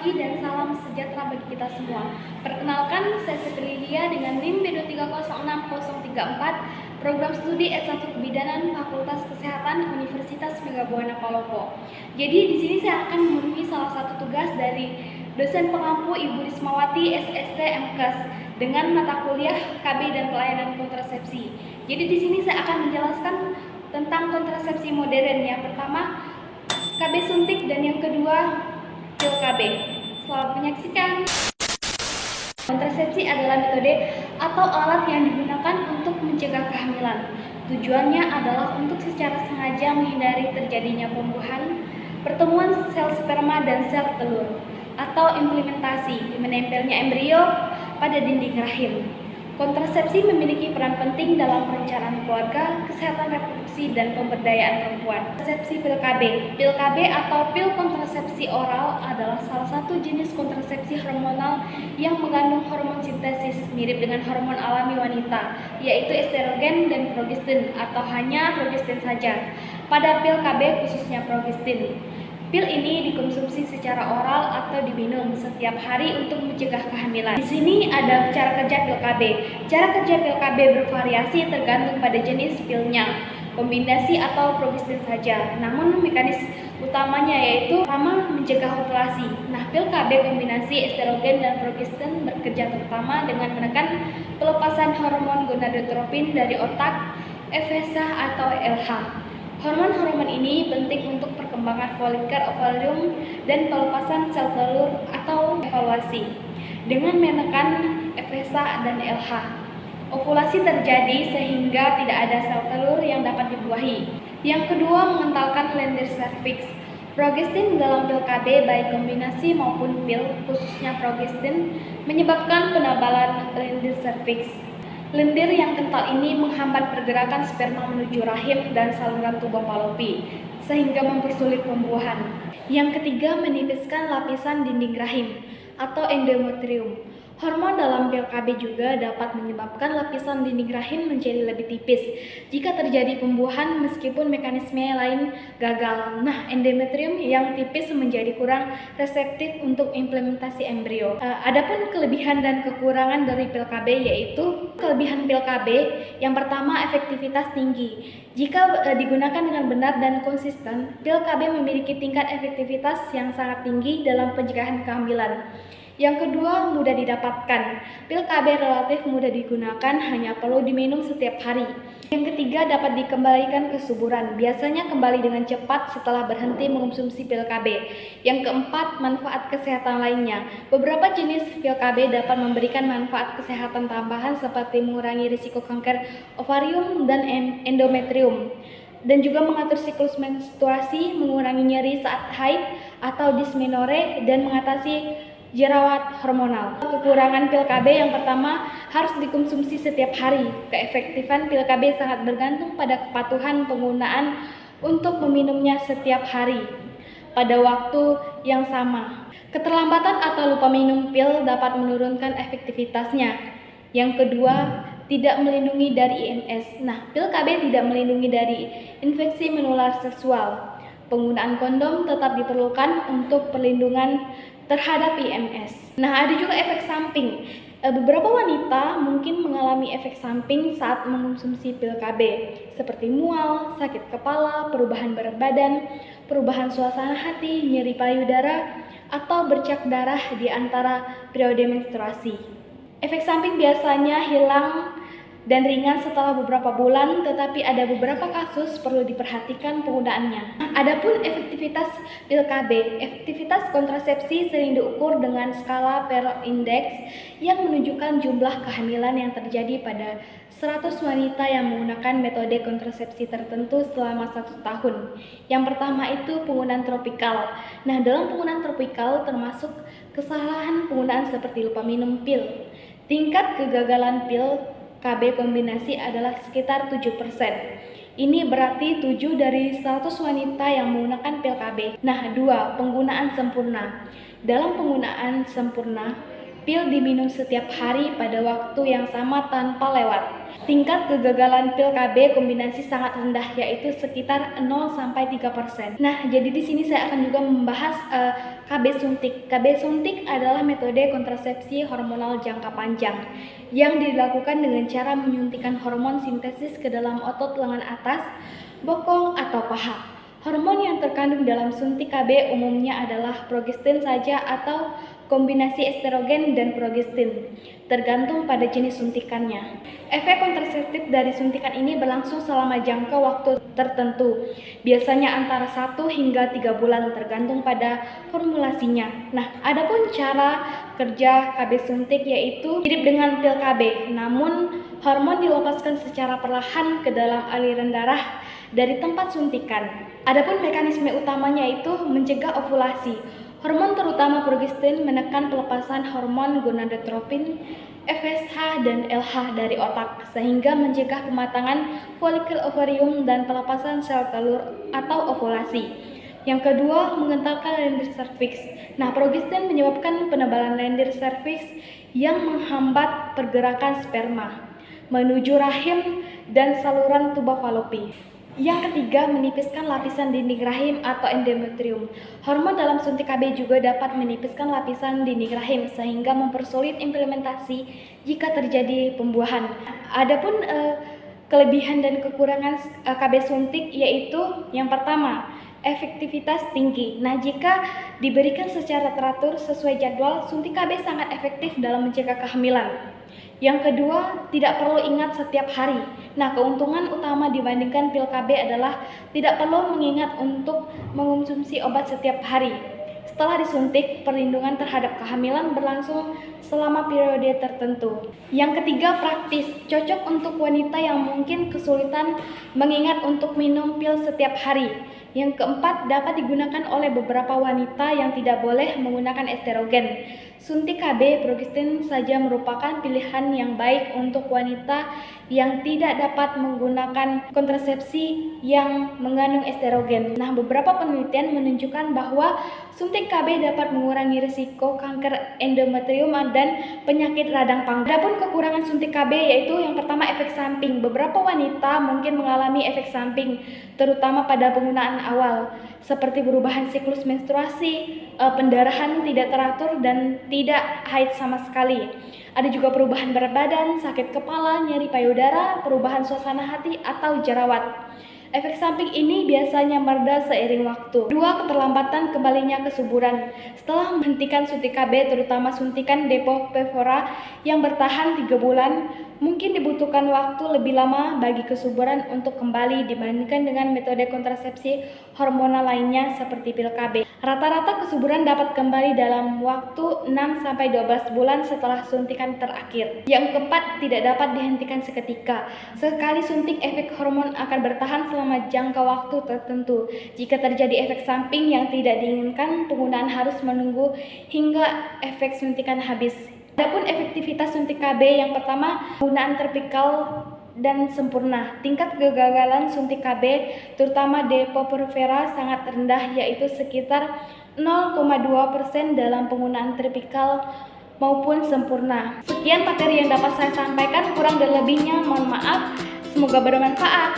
pagi dan salam sejahtera bagi kita semua. Perkenalkan, saya Siti Lydia dengan NIM B23066034, program studi S1 Kebidanan Fakultas Kesehatan Universitas Megabuana Palopo. Jadi di sini saya akan memenuhi salah satu tugas dari dosen pengampu Ibu Rismawati SST MKes dengan mata kuliah KB dan pelayanan kontrasepsi. Jadi di sini saya akan menjelaskan tentang kontrasepsi modern. Yang pertama, KB suntik, dan yang kedua pil KB. Selamat menyaksikan. Kontrasepsi adalah metode atau alat yang digunakan untuk mencegah kehamilan. Tujuannya adalah untuk secara sengaja menghindari terjadinya pembuahan, pertemuan sel sperma dan sel telur, atau implementasi menempelnya embrio pada dinding rahim. Kontrasepsi memiliki peran penting dalam perencanaan keluarga, kesehatan reproduksi, dan pemberdayaan perempuan. Kontrasepsi pil KB. Pil KB atau pil kontrasepsi oral adalah salah satu jenis kontrasepsi hormonal yang mengandung hormon sintesis mirip dengan hormon alami wanita, yaitu estrogen dan progestin, atau hanya progestin saja. Pada pil KB khususnya progestin. Pil ini dikonsumsi secara oral atau diminum setiap hari untuk mencegah kehamilan. Di sini ada cara kerja pil KB. Cara kerja pil KB bervariasi tergantung pada jenis pilnya, kombinasi atau progestin saja. Namun mekanisme utamanya yaitu pertama, mencegah ovulasi. Nah, pil KB kombinasi estrogen dan progestin bekerja terutama dengan menekan pelepasan hormon gonadotropin dari otak, FSH atau LH. Hormon-hormon ini penting untuk perkembangan folikel ovarium dan pelepasan sel telur atau evaluasi. Dengan menekan FSH dan LH, ovulasi terjadi sehingga tidak ada sel telur yang dapat dibuahi. Yang kedua, mengentalkan lendir serviks. Progestin dalam pil KB baik kombinasi maupun pil, khususnya progestin, menyebabkan penebalan lendir serviks. Lendir yang kental ini menghambat pergerakan sperma menuju rahim dan saluran tubuh Fallopi, sehingga mempersulit pembuahan. Yang ketiga, menipiskan lapisan dinding rahim atau endometrium. Hormon dalam pil KB juga dapat menyebabkan lapisan dinding rahim menjadi lebih tipis jika terjadi pembuahan meskipun mekanisme lain gagal. Nah, endometrium yang tipis menjadi kurang reseptif untuk implementasi embrio. Adapun kelebihan dan kekurangan dari pil KB yaitu kelebihan pil KB yang pertama, efektivitas tinggi. Jika digunakan dengan benar dan konsisten, pil KB memiliki tingkat efektivitas yang sangat tinggi dalam pencegahan kehamilan. Yang kedua, mudah didapatkan. Pil KB relatif mudah digunakan, hanya perlu diminum setiap hari. Yang ketiga, dapat dikembalikan ke suburan. Biasanya kembali dengan cepat setelah berhenti mengonsumsi pil KB. Yang keempat, manfaat kesehatan lainnya. Beberapa jenis pil KB dapat memberikan manfaat kesehatan tambahan seperti mengurangi risiko kanker ovarium dan endometrium, dan juga mengatur siklus menstruasi, mengurangi nyeri saat haid atau dysmenorrhea, dan mengatasi jerawat hormonal. Kekurangan pil KB yang pertama, harus dikonsumsi setiap hari. Keefektifan pil KB sangat bergantung pada kepatuhan penggunaan untuk meminumnya setiap hari pada waktu yang sama. Keterlambatan atau lupa minum pil dapat menurunkan efektivitasnya. Yang kedua, tidak melindungi dari IMS. Nah, pil KB tidak melindungi dari infeksi menular seksual. Penggunaan kondom tetap diperlukan untuk perlindungan terhadap IMS. Nah, ada juga efek samping. Beberapa wanita mungkin mengalami efek samping saat mengonsumsi pil KB, seperti mual, sakit kepala, perubahan berat badan, perubahan suasana hati, nyeri payudara, atau bercak darah di antara periode menstruasi. Efek samping biasanya hilang dan ringan setelah beberapa bulan, tetapi ada beberapa kasus perlu diperhatikan penggunaannya. Adapun efektivitas pil KB, efektivitas kontrasepsi sering diukur dengan skala Pearl Index yang menunjukkan jumlah kehamilan yang terjadi pada 100 wanita yang menggunakan metode kontrasepsi tertentu selama 1 tahun. Yang pertama itu penggunaan tropikal. Nah, dalam penggunaan tropikal termasuk kesalahan penggunaan seperti lupa minum pil. Tingkat kegagalan pil KB kombinasi adalah sekitar 7%. Ini berarti 7 dari 100 wanita yang menggunakan pil KB. Nah, 2. Penggunaan sempurna. Dalam penggunaan sempurna, pil diminum setiap hari pada waktu yang sama tanpa lewat. Tingkat kegagalan pil KB kombinasi sangat rendah, yaitu sekitar 0-3%. Nah, jadi di sini saya akan juga membahas KB suntik. KB suntik adalah metode kontrasepsi hormonal jangka panjang yang dilakukan dengan cara menyuntikkan hormon sintesis ke dalam otot lengan atas, bokong, atau paha. Hormon yang terkandung dalam suntik KB umumnya adalah progestin saja atau kombinasi estrogen dan progestin, tergantung pada jenis suntikannya. Efek kontraseptif dari suntikan ini berlangsung selama jangka waktu tertentu, biasanya antara 1 hingga 3 bulan tergantung pada formulasinya. Nah, adapun cara kerja KB suntik yaitu mirip dengan pil KB, namun hormon dilepaskan secara perlahan ke dalam aliran darah dari tempat suntikan. Adapun mekanisme utamanya itu mencegah ovulasi. Hormon terutama progestin menekan pelepasan hormon gonadotropin, FSH dan LH dari otak sehingga mencegah pematangan folikel ovarium dan pelepasan sel telur atau ovulasi. Yang kedua, mengentalkan lendir serviks. Nah, progestin menyebabkan penebalan lendir serviks yang menghambat pergerakan sperma menuju rahim dan saluran tuba falopi. Yang ketiga, menipiskan lapisan dinding rahim atau endometrium. Hormon dalam suntik KB juga dapat menipiskan lapisan dinding rahim sehingga mempersulit implementasi jika terjadi pembuahan. Adapun kelebihan dan kekurangan KB suntik yaitu yang pertama, efektivitas tinggi. Nah, jika diberikan secara teratur sesuai jadwal, suntik KB sangat efektif dalam mencegah kehamilan. Yang kedua, tidak perlu ingat setiap hari. Nah, keuntungan utama dibandingkan pil KB adalah tidak perlu mengingat untuk mengonsumsi obat setiap hari. Setelah disuntik, perlindungan terhadap kehamilan berlangsung selama periode tertentu. Yang ketiga, praktis, cocok untuk wanita yang mungkin kesulitan mengingat untuk minum pil setiap hari. Yang keempat, dapat digunakan oleh beberapa wanita yang tidak boleh menggunakan estrogen. Suntik KB progestin saja merupakan pilihan yang baik untuk wanita yang tidak dapat menggunakan kontrasepsi yang mengandung estrogen. Nah, beberapa penelitian menunjukkan bahwa suntik KB dapat mengurangi risiko kanker endometrium dan penyakit radang panggul. Adapun kekurangan suntik KB yaitu yang pertama, efek samping. Beberapa wanita mungkin mengalami efek samping, terutama pada penggunaan awal, seperti perubahan siklus menstruasi, pendarahan tidak teratur, dan tidak haid sama sekali. Ada juga perubahan berat badan, sakit kepala, nyeri payudara, perubahan suasana hati, atau jerawat. Efek samping ini biasanya mereda seiring waktu. Dua, keterlambatan kembalinya kesuburan. Setelah menghentikan suntik KB, terutama suntikan Depo-Pevora yang bertahan 3 bulan, mungkin dibutuhkan waktu lebih lama bagi kesuburan untuk kembali dibandingkan dengan metode kontrasepsi hormonal lainnya seperti pil KB. Rata-rata kesuburan dapat kembali dalam waktu 6-12 bulan setelah suntikan terakhir. Yang keempat, tidak dapat dihentikan seketika. Sekali suntik, efek hormon akan bertahan selama jangka waktu tertentu. Jika terjadi efek samping yang tidak diinginkan, penggunaan harus menunggu hingga efek suntikan habis. Adapun efektivitas suntik KB, yang pertama, penggunaan terpikal dan sempurna. Tingkat kegagalan suntik KB, terutama Depo-Provera, sangat rendah, yaitu sekitar 0,2% dalam penggunaan terpikal maupun sempurna. Sekian materi yang dapat saya sampaikan, kurang dan lebihnya mohon maaf. Semoga bermanfaat.